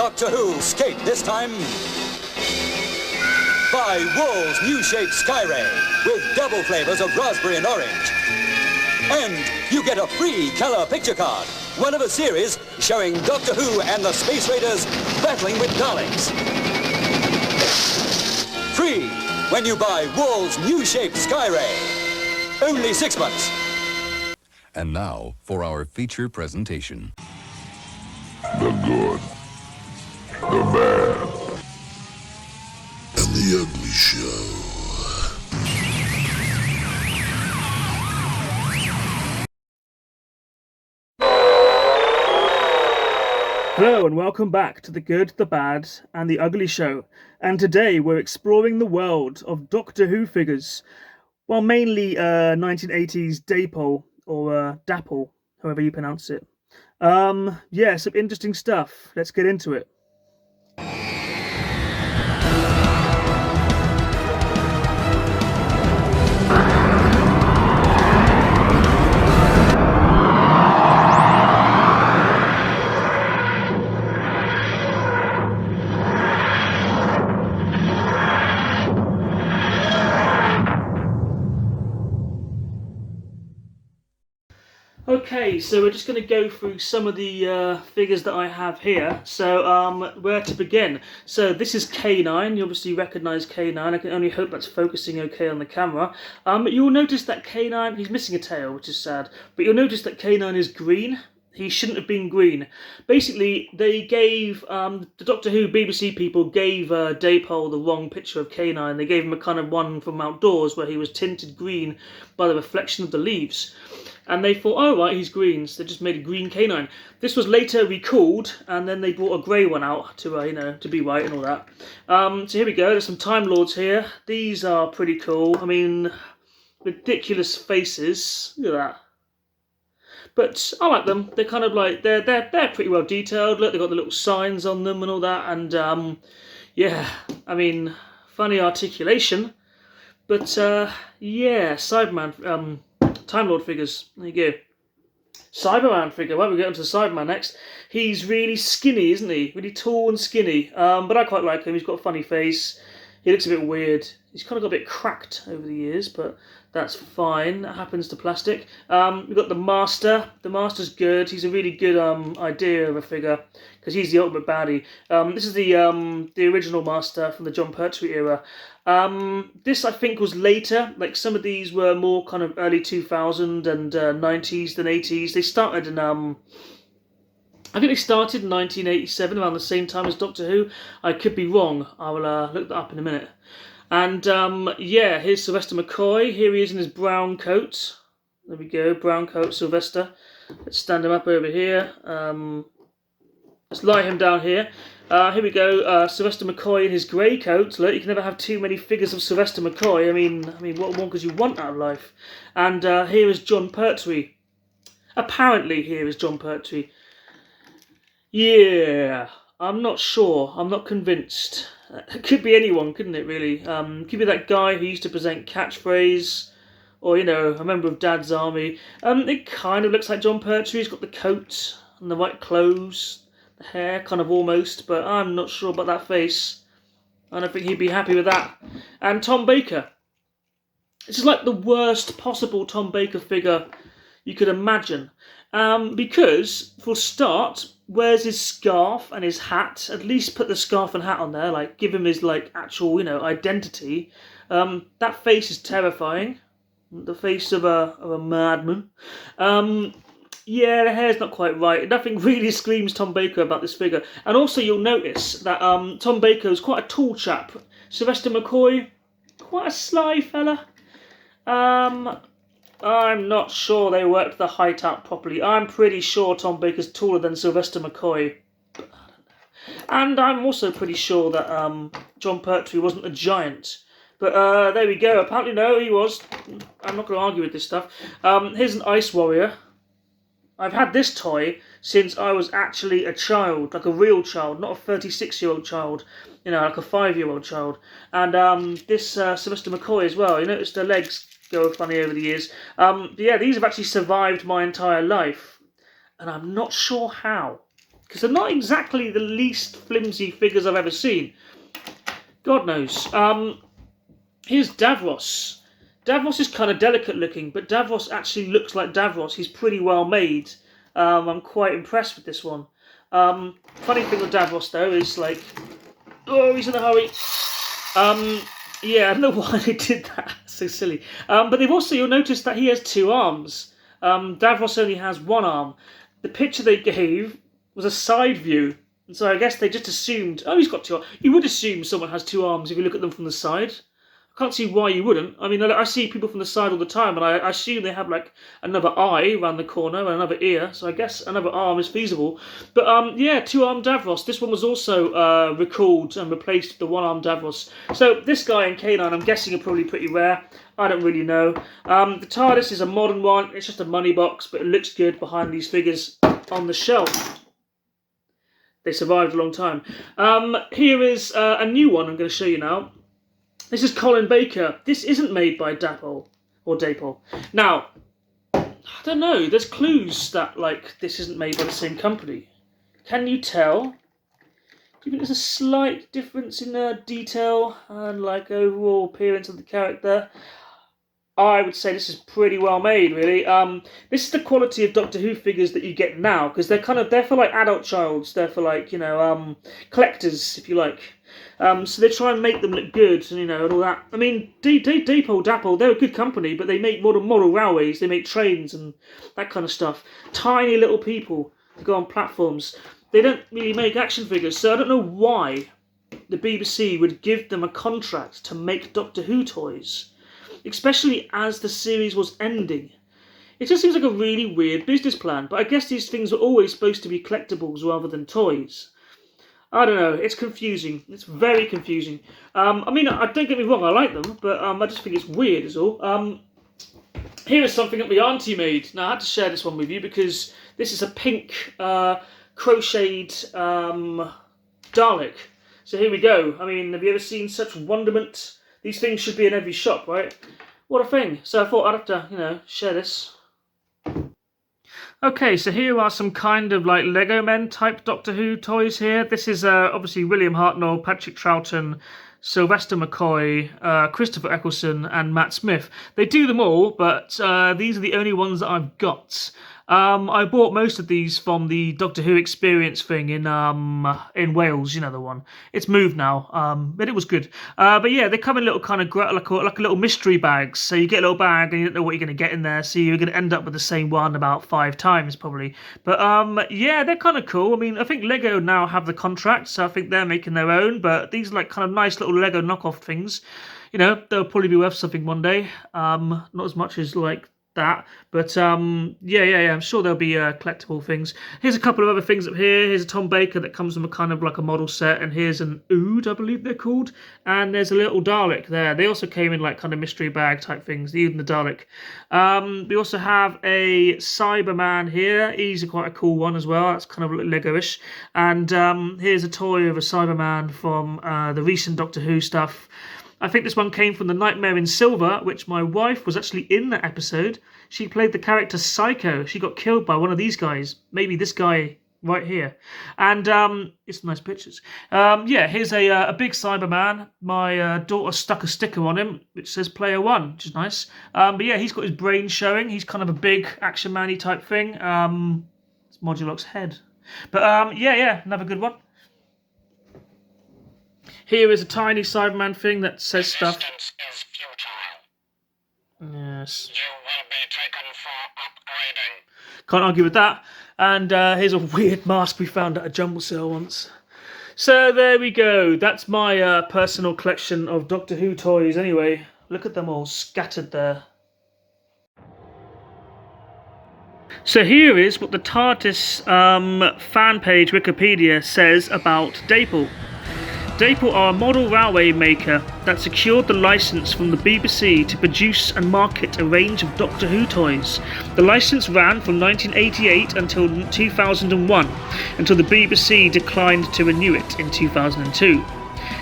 Doctor Who skate this time? Buy Wool's new shape Skyray with double flavors of raspberry and orange. And you get a free color picture card, one of a series showing Doctor Who and the Space Raiders battling with Daleks. Free when you buy Wool's new shape Skyray. Only 6 months. And now for our feature presentation. The good, the bad, and the ugly show. Hello and welcome back to The Good, the Bad and the Ugly Show. And today we're exploring the world of Doctor Who figures. Well, mainly 1980s Dapol or Dapol, however you pronounce it. Yeah, some interesting stuff. Let's get into it. Okay, so we're just going to go through some of the figures that I have here. So, where to begin? So, this is K9. You obviously recognise K9. I can only hope that's focusing okay on the camera. You'll notice that K9, he's missing a tail, which is sad. But you'll notice that K9 is green. He shouldn't have been green. Basically, they gave, the Doctor Who BBC people gave Dapol the wrong picture of K9. They gave him a kind of one from outdoors where he was tinted green by the reflection of the leaves. And they thought, oh right, he's green, so they just made a green K9. This was later recalled, and then they brought a grey one out to, to be right and all that. So here we go, there's some Time Lords here. These are pretty cool. I mean, ridiculous faces. Look at that. But I like them. They're kind of like, they're pretty well detailed. Look, they've got the little signs on them and all that. And yeah, I mean, funny articulation. But yeah, Cyberman, Time Lord figures. There you go. Cyberman figure. Well, we get onto the Cyberman next. He's really skinny, isn't he? Really tall and skinny. But I quite like him. He's got a funny face. He looks a bit weird. He's kind of got a bit cracked over the years, but that's fine. That happens to plastic. We've got the Master. The Master's good. He's a really good idea of a figure because he's the ultimate baddie. This is the original Master from the Jon Pertwee era. This I think was later. Like some of these were more kind of early 2000 and 90s than 80s. They started in I think they started in 1987, around the same time as Doctor Who. I could be wrong. I will look that up in a minute. And yeah, here's Sylvester Mccoy. Here he is in his brown coat. There we go, brown coat Sylvester. Let's stand him up over here. Let's lie him down here. Here we go, Sylvester Mccoy in his grey coat. Look, you can never have too many figures of Sylvester Mccoy. I mean, what more could you want out of life? And here is Jon Pertwee. Apparently, here is Jon Pertwee. Yeah, I'm not sure. I'm not convinced. It could be anyone, couldn't it, really? Could be that guy who used to present Catchphrase, or, you know, a member of Dad's Army. It kind of looks like Jon Pertwee. He's got the coat and the white clothes, the hair, kind of almost, but I'm not sure about that face. I don't think he'd be happy with that. And Tom Baker. This is like the worst possible Tom Baker figure you could imagine. Because, for a start, wears his scarf and his hat. At least put the scarf and hat on there, like give him his like actual, you know, identity. That face is terrifying. The face of a madman. Yeah, the hair's not quite right. Nothing really screams Tom Baker about this figure. And also you'll notice that Tom Baker is quite a tall chap. Sylvester Mccoy, quite a sly fella. I'm not sure they worked the height out properly. I'm pretty sure Tom Baker's taller than Sylvester Mccoy. But I don't know. And I'm also pretty sure that Jon Pertwee wasn't a giant. But there we go. Apparently no, he was. I'm not going to argue with this stuff. Here's an Ice Warrior. I've had this toy since I was actually a child, like a real child, not a 36-year-old child, you know, like a 5-year-old child. And this Sylvester Mccoy as well. You notice the legs go funny over the years. Yeah, these have actually survived my entire life, and I'm not sure how. because they're not exactly the least flimsy figures I've ever seen. God knows. Here's Davos. Davos is kind of delicate looking, but Davos actually looks like Davos. He's pretty well made. I'm quite impressed with this one. Funny thing with Davos though is like, oh, he's in a hurry. Yeah, I don't know why they did that. So silly. But they've also, you'll notice that he has 2 arms. Davos only has 1 arm. The picture they gave was a side view. And so I guess they just assumed, oh, he's got 2 arms. You would assume someone has 2 arms if you look at them from the side. I can't see why you wouldn't. I mean, I see people from the side all the time, and I assume they have like another eye around the corner and another ear, so I guess another arm is feasible. But yeah, 2-armed Davos. This one was also recalled and replaced with the 1-armed Davos. So this guy and K9, I'm guessing, are probably pretty rare. I don't really know. The Tardis is a modern one. It's just a money box, but it looks good behind these figures on the shelf. They survived a long time. Here is a new one I'm going to show you now. This is Colin Baker. This isn't made by Dapol or Dapol. Now, I don't know. There's clues that like this isn't made by the same company. Can you tell? Do you think there's a slight difference in detail and like overall appearance of the character? I would say this is pretty well made, really. This is the quality of Doctor Who figures that you get now, because they're for like adult childs. They're for like, you know, collectors, if you like. So they try and make them look good, and you know, and all that. I mean, Dapol, they're a good company, but they make model railways, they make trains and that kind of stuff. Tiny little people to go on platforms. They don't really make action figures, so I don't know why the BBC would give them a contract to make Doctor Who toys, especially as the series was ending. It just seems like a really weird business plan, but I guess these things were always supposed to be collectibles rather than toys. I don't know, it's confusing. It's very confusing. I mean, don't get me wrong, I like them, but I just think it's weird is all. Here is something that my auntie made. Now, I had to share this one with you because this is a pink crocheted Dalek. So here we go. I mean, have you ever seen such wonderment? These things should be in every shop, right? What a thing. So I thought I'd have to, you know, share this. Okay, so here are some kind of like Lego Men type Doctor Who toys here. This is obviously William Hartnell, Patrick Troughton, Sylvester McCoy, Christopher Eccleston and Matt Smith. They do them all, but these are the only ones that I've got. I bought most of these from the Doctor Who experience thing in Wales, you know, the one. It's moved now, but it was good. But yeah, they come in little kind of like a little mystery bags. So you get a little bag and you don't know what you're going to get in there. So you're going to end up with the same one about 5 times probably. But yeah, they're kind of cool. I mean, I think Lego now have the contract, so I think they're making their own. But these are like kind of nice little Lego knockoff things. You know, they'll probably be worth something one day. Not as much as like that, but yeah, I'm sure there'll be collectible things. Here's a couple of other things up here. Here's a Tom Baker that comes from a kind of like a model set, and here's an Ood, I believe they're called, and there's a little Dalek there. They also came in like kind of mystery bag type things, the Ood and the Dalek. We also have a Cyberman here. He's quite a cool one as well. That's kind of Lego-ish. And here's a toy of a Cyberman from the recent Doctor Who stuff. I think this one came from The Nightmare in Silver, which my wife was actually in that episode. She played the character Psycho. She got killed by one of these guys. Maybe this guy right here. And it's nice pictures. Yeah, here's a big Cyberman. My daughter stuck a sticker on him, which says Player One, which is nice. But yeah, he's got his brain showing. He's kind of a big action man-y type thing. It's Modulok's head. But yeah, another good one. Here is a tiny Cyberman thing that says stuff. Resistance is futile. Yes. You will be taken for upgrading. Can't argue with that. And here's a weird mask we found at a jumble sale once. So there we go. That's my personal collection of Doctor Who toys anyway. Look at them all scattered there. So here is what the Tardis fan page Wikipedia says about Dapol. Dapol are a model railway maker that secured the licence from the BBC to produce and market a range of Doctor Who toys. The licence ran from 1988 until 2001, until the BBC declined to renew it in 2002.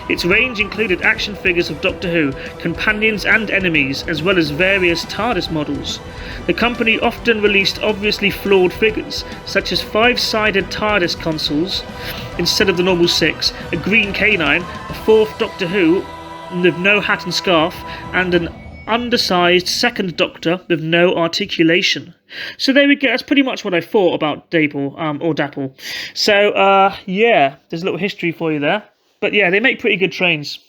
Its range included action figures of Doctor Who, companions and enemies, as well as various Tardis models. The company often released obviously flawed figures, such as 5-sided Tardis consoles instead of the normal 6, a green canine, a 4th Doctor Who with no hat and scarf, and an undersized 2nd Doctor with no articulation. So there we go. That's pretty much what I thought about Dapol. So yeah, there's a little history for you there. But yeah, they make pretty good trains.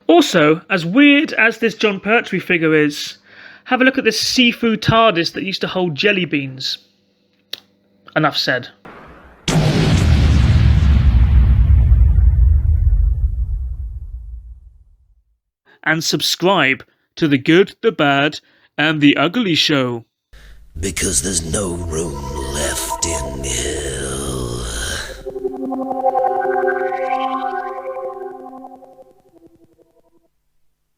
Also, as weird as this John Pertue figure is, have a look at this seafood TARDIS that used to hold jelly beans. Enough said. And subscribe to The Good, the Bad, and the Ugly Show. Because there's no room left in hell.